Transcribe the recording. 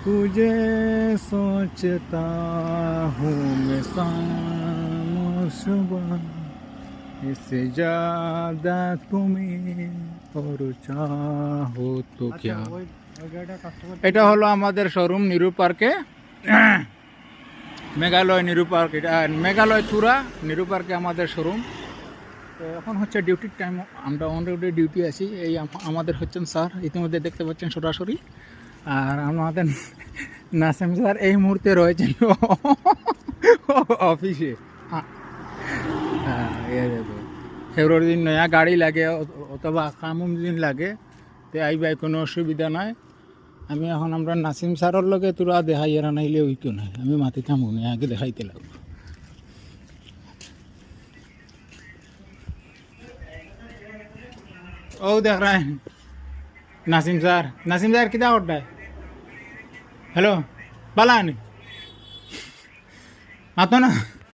तुझे सोचता हूँ मैं शाम सुबह इससे ज्यादा तुम्हें और चाहो तो क्या। এটা হলো আমাদের শোরুম নিরু পার্কে, মেঘালয় নিরু পার্ক, এটা মেঘালয় তুরা নিরু পার্কে আমাদের শোরুম। তো এখন হচ্ছে ডিউটির টাইম, আমরা অলরেডি ডিউটি আছি। এই আমাদের হচ্ছেন স্যার, ইতিমধ্যে দেখতে পাচ্ছেন সরাসরি। আর আমাদের নাসিম স্যার এই মুহূর্তে রয়েছেন অফিসে। ফেব্রুয়ারি দিন নয়া গাড়ি লাগে অথবা কামুম দিন লাগে, তো আইবাই কোনো অসুবিধা নাই। আমি এখন আমরা নাসিম স্যারের লগে তোরা দেখাই এরা নাইলে ওইতো নাই, আমি মাতি থামু না, আগে দেখাইতে লাগবো। ও দেখ রায় নাসিম স্যার কিতা করতায়? হ্যালো বালান আতো না।